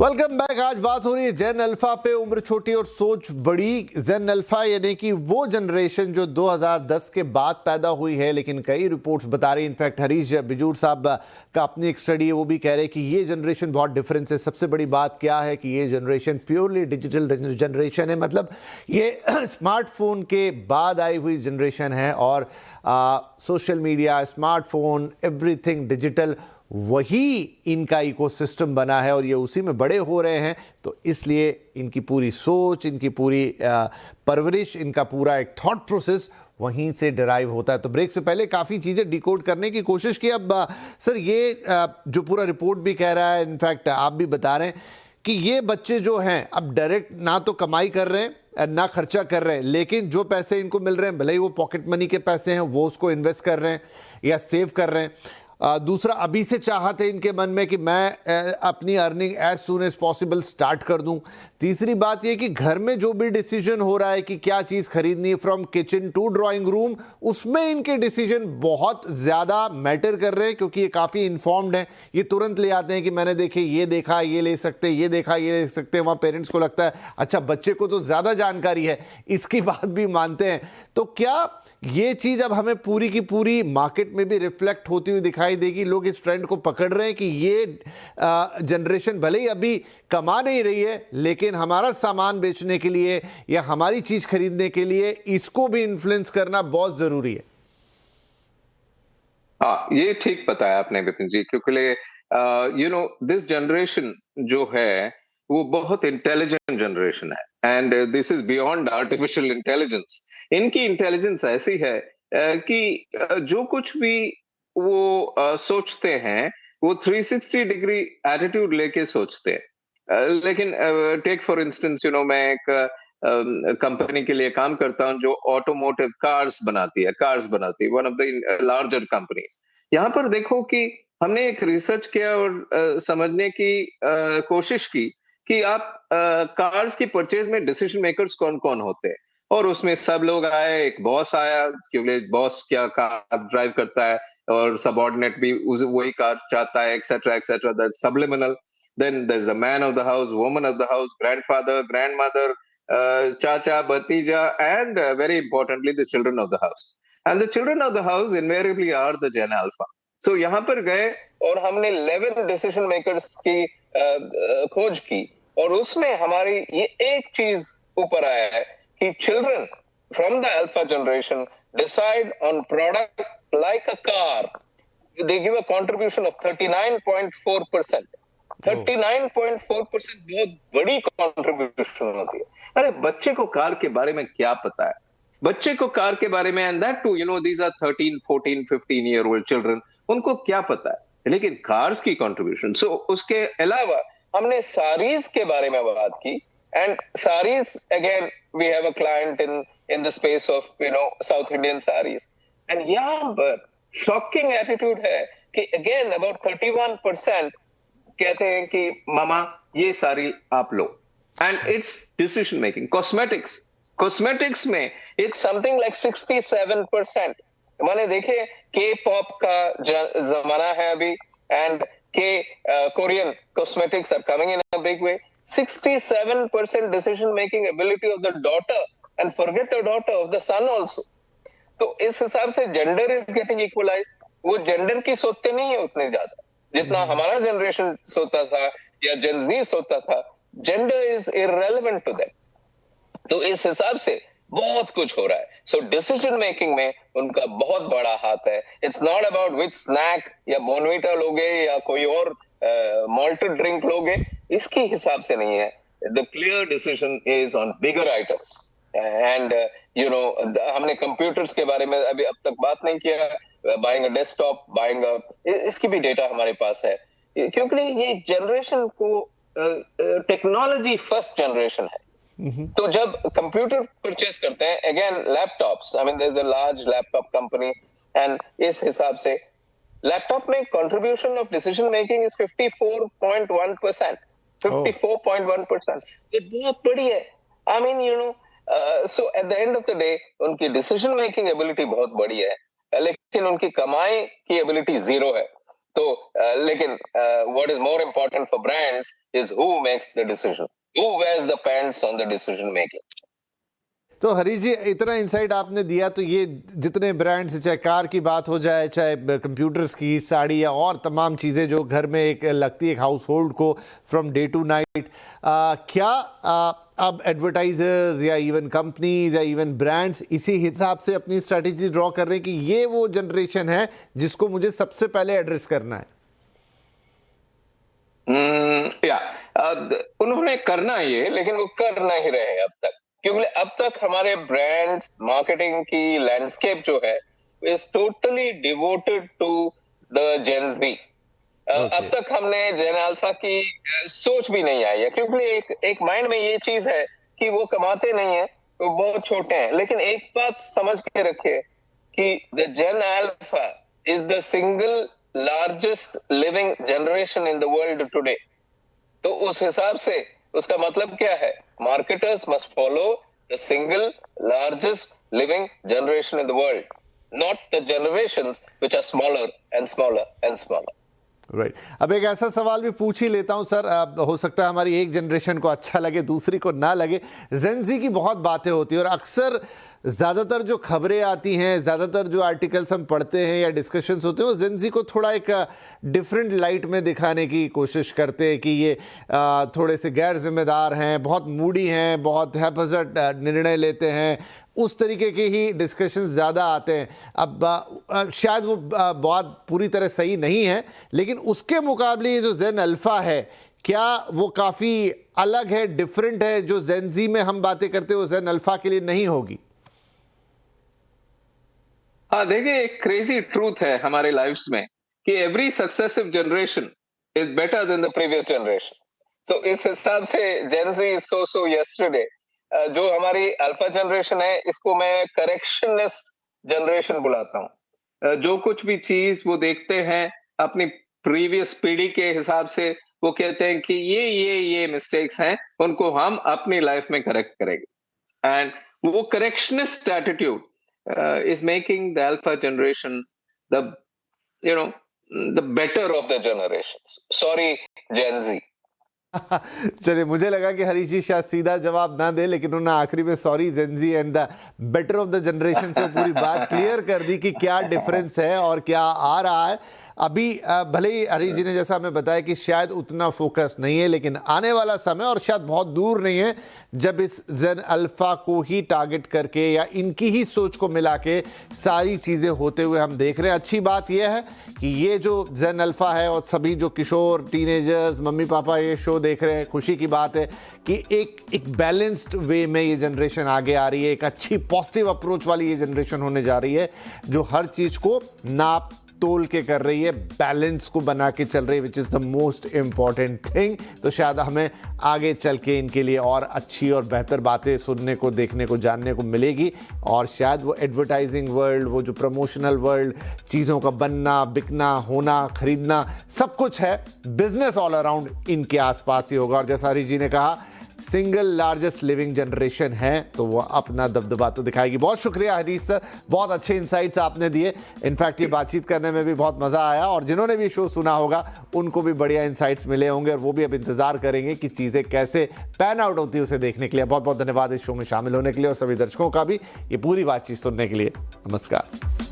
Welcome back. आज बात हो रही है जेन अल्फा पे। उम्र छोटी और सोच बड़ी। जेन अल्फा यानी कि वो जनरेशन जो 2010 के बाद पैदा हुई है, लेकिन कई रिपोर्ट्स बता रही, इनफैक्ट हरीश बिजूर साहब का अपनी एक स्टडी है, वो भी कह रहे हैं कि ये जनरेशन बहुत डिफरेंस है। सबसे बड़ी बात क्या है कि ये जनरेशन प्योरली डिजिटल जनरेशन है, मतलब ये स्मार्टफोन के बाद आई हुई जनरेशन है और social media, smartphone, everything digital, वही इनका इकोसिस्टम बना है और ये उसी में बड़े हो रहे हैं। तो इसलिए इनकी पूरी सोच, इनकी पूरी परवरिश, इनका पूरा एक थॉट प्रोसेस वहीं से डिराइव होता है। तो ब्रेक से पहले काफ़ी चीज़ें डिकोड करने की कोशिश की। अब सर, ये जो पूरा रिपोर्ट भी कह रहा है, इनफैक्ट आप भी बता रहे हैं कि ये बच्चे जो हैं अब डायरेक्ट ना तो कमाई कर रहे हैं ना खर्चा कर रहे हैं, लेकिन जो पैसे इनको मिल रहे हैं, भले ही वो पॉकेट मनी के पैसे हैं, वो उसको इन्वेस्ट कर रहे हैं या सेव कर रहे हैं। दूसरा, अभी से चाहत है इनके मन में कि मैं अपनी earning as soon as possible start कर दूं। तीसरी बात यह कि घर में जो भी डिसीजन हो रहा है कि क्या चीज़ खरीदनी है, from kitchen to drawing room, उसमें इनके डिसीजन बहुत ज़्यादा मैटर कर रहे हैं, क्योंकि ये काफ़ी इन्फॉर्म्ड हैं। ये तुरंत ले आते हैं कि मैंने देखे, ये देखा, ये ले सकते हैं, ये देखा, ये ले सकते हैं। वहाँ पेरेंट्स को लगता है अच्छा, बच्चे को तो ज़्यादा जानकारी है, इसकी बात भी मानते हैं। तो क्या ये चीज़ अब हमें पूरी की पूरी मार्केट में भी रिफ्लेक्ट होती हुई दिखाई देगी? लोग इस ट्रेंड को पकड़ रहे हैं कि ये जनरेशन भले ही अभी कमा नहीं रही है, लेकिन हमारा सामान बेचने के लिए या हमारी चीज खरीदने के लिए इसको भी इन्फ्लुएंस करना बहुत जरूरी है। हाँ, ये ठीक बताया आपने विपिन जी, क्योंकि दिस जनरेशन जो है वो बहुत इंटेलिजेंट जनरेशन है and this is beyond artificial intelligence. इनकी इंटेलिजेंस ऐसी है कि जो कुछ भी वो सोचते हैं वो 360 डिग्री एटीट्यूड लेके सोचते हैं। लेकिन टेक फॉर इंस्टेंस, मैं एक कंपनी के लिए काम करता हूं जो ऑटोमोटिव कार्स बनाती है, one of the larger companies. यहाँ पर देखो कि हमने एक रिसर्च किया और समझने की कोशिश की कि आप कार्स की परचेज में डिसीजन मेकर्स कौन कौन होते हैं, और उसमें सब लोग आए। एक बॉस आया, क्योंकि बॉस क्या कार ड्राइव करता है और सबऑर्डिनेट भी वही कार चाहता है, etcetera etcetera, that's subliminal. Then there is the man of the house, woman of the house, grandfather, grandmother, chacha, bhatija, and very importantly, the children of the house. And the children of the house invariably are the Gen Alpha. So यहाँ पर गए और हमने 11 decision makers की खोज की, और उसमें हमारी ये एक चीज ऊपर आया है कि children from the Alpha generation decide on product like a car. They give a contribution of 39.4%. 39.4% बहुत बड़ी कंट्रीब्यूशन होती है। अरे बच्चे को कार के बारे में क्या पता है? बच्चे को कार के बारे में, and that too these are 13, 14, 15 year old children, उनको क्या पता है? लेकिन कार्स की कंट्रीब्यूशन। सो उसके अलावा हमने साड़ीज के बारे में बात की, and saris again we have a client in the space of South Indian saris, and यहाँ पर शॉकिंग एटीट्यूड है कि अगेन अबाउट 31% कहते हैं कि मामा ये साड़ी आप लो, and it's decision making. Cosmetics में इट्स समथिंग लाइक 67%। मैंने देखे के पॉप का जमाना है अभी, एंड के Korean cosmetics are coming in a big way. 67% decision making ability of the daughter, and forget the daughter of the son also. तो इस हिसाब से जेंडर इज गेटिंग इक्वलाइज। वो जेंडर की सोचते नहीं है उतने ज्यादा जितना हमारा जनरेशन सोता था या जेन ज़ी सोता था। Gender is irrelevant to them. तो इस हिसाब से बहुत कुछ हो रहा है। सो डिसीजन मेकिंग में उनका बहुत बड़ा हाथ है। It's not about which snack या बोनवीटा लोगे या कोई और मॉल्टेड ड्रिंक लोगे, इसके हिसाब से नहीं है। The clear decision is on bigger items. And हमने कंप्यूटर्स के बारे में अभी अब तक बात नहीं किया। बाइंग अ डेस्कटॉप, इसकी भी डेटा हमारे पास है, क्योंकि ये जनरेशन को टेक्नोलॉजी फर्स्ट जनरेशन है। तो जब कंप्यूटर परचेस करते हैं, again laptops, I mean there is a large laptop company, and इस हिसाब से लैपटॉप में contribution of decision making is 54.1%। 54.1%, ये बहुत बड़ी है। I mean so at the end of the day उनकी डिसीजन मेकिंग एबिलिटी बहुत बड़ी है, लेकिन उनकी कमाई की एबिलिटी जीरो है। तो लेकिन what is more important for brands is who makes the decision, who wears the pants on the decision making. तो हरीश जी, इतना इंसाइट आपने दिया, तो ये जितने ब्रांड्स, चाहे कार की बात हो जाए, चाहे कंप्यूटर्स की, साड़ी या और तमाम चीज़ें जो घर में एक लगती है हाउस होल्ड को फ्रॉम डे टू नाइट, क्या अब एडवर्टाइजर्स या इवन कंपनीज या इवन ब्रांड्स इसी हिसाब से अपनी स्ट्रैटेजी ड्रॉ कर रहे हैं कि ये वो जनरेशन है जिसको मुझे सबसे पहले एड्रेस करना है? उन्होंने करना ये, लेकिन वो कर नहीं रहे अब तक, क्योंकि अब तक हमारे ब्रांड्स मार्केटिंग की लैंडस्केप जो है is totally devoted to the Gen Z. अब तक हमने जेन अल्फा की सोच भी नहीं आई है, क्योंकि एक माइंड में ये चीज है कि वो कमाते नहीं है, वो बहुत छोटे हैं। लेकिन एक बात समझ के रखिए कि the Gen Alpha is the single largest living generation in the world today. तो उस हिसाब से उसका मतलब क्या है? Marketers must follow the single largest living generation in the world, not the generations which are smaller and smaller and smaller. Right अब एक ऐसा सवाल भी पूछ ही लेता हूं सर, हो सकता है हमारी एक जनरेशन को अच्छा लगे, दूसरी को ना लगे। जेन ज़ी की बहुत बातें होती हैं और अक्सर ज़्यादातर जो खबरें आती हैं, ज़्यादातर जो आर्टिकल्स हम पढ़ते हैं या डिस्कशंस होते हैं, वो जेन ज़ी को थोड़ा एक डिफरेंट लाइट में दिखाने की कोशिश करते हैं कि ये थोड़े से गैर जिम्मेदार हैं, बहुत मूडी हैं, बहुत हैपहज़र्ड निर्णय लेते हैं, उस तरीके के ही डिस्कशंस ज़्यादा आते हैं। अब शायद वो बहुत पूरी तरह सही नहीं है, लेकिन उसके मुकाबले ये जो जेन अल्फ़ा है, क्या वो काफ़ी अलग है, डिफरेंट है? जो जेन ज़ी में हम बातें करते हैं वो जेन अल्फ़ा के लिए नहीं होगी। हाँ, देखिए, एक क्रेजी ट्रूथ है हमारे लाइफ्स में कि every successive generation is better than the previous generation. So इस हिसाब से जेन ज़ी इज सो यस्टरडे। जो हमारी अल्फा जनरेशन है, इसको मैं करेक्शनिस्ट जनरेशन बुलाता हूँ। जो कुछ भी चीज वो देखते हैं अपनी प्रीवियस पीढ़ी के हिसाब से, वो कहते हैं कि ये मिस्टेक्स हैं, उनको हम अपनी लाइफ में करेक्ट करेंगे। एंड वो करेक्शनिस्ट attitude is making the alpha generation the better of the generations. Sorry, Gen Z. चलिए, मुझे लगा कि हरीश जी शायद सीधा जवाब ना दे, लेकिन उन्होंने आखिरी में sorry Gen Z and the better of the generation से पूरी बात क्लियर कर दी कि क्या डिफरेंस है और क्या आ रहा है। अभी भले ही हरीश जी ने जैसा हमें बताया कि शायद उतना फोकस नहीं है, लेकिन आने वाला समय और शायद बहुत दूर नहीं है जब इस जेन अल्फ़ा को ही टारगेट करके या इनकी ही सोच को मिला के सारी चीज़ें होते हुए हम देख रहे हैं। अच्छी बात यह है कि ये जो जेन अल्फ़ा है और सभी जो किशोर, टीनेजर्स, मम्मी पापा ये शो देख रहे हैं, खुशी की बात है कि एक बैलेंस्ड वे में ये जनरेशन आगे आ रही है। एक अच्छी पॉजिटिव अप्रोच वाली ये जनरेशन होने जा रही है जो हर चीज़ को नाप तोल के कर रही है, बैलेंस को बना के चल रही है, which is the most important thing. तो शायद हमें आगे चल के इनके लिए और अच्छी और बेहतर बातें सुनने को, देखने को, जानने को मिलेगी। और शायद वो एडवर्टाइजिंग वर्ल्ड, वो जो प्रमोशनल वर्ल्ड, चीज़ों का बनना, बिकना, होना, खरीदना, सब कुछ है, बिजनेस ऑल अराउंड इनके आसपास ही होगा। और जैसा हरीश जी ने कहा, सिंगल लार्जेस्ट लिविंग जनरेशन है, तो वो अपना दबदबा तो दिखाएगी। बहुत शुक्रिया हरीश सर, बहुत अच्छे इंसाइट्स आपने दिए। इनफैक्ट ये बातचीत करने में भी बहुत मज़ा आया और जिन्होंने भी शो सुना होगा उनको भी बढ़िया इंसाइट्स मिले होंगे और वो भी अब इंतज़ार करेंगे कि चीज़ें कैसे पैन आउट होती है उसे देखने के लिए। बहुत बहुत धन्यवाद इस शो में शामिल होने के लिए और सभी दर्शकों का भी ये पूरी बातचीत सुनने के लिए। नमस्कार।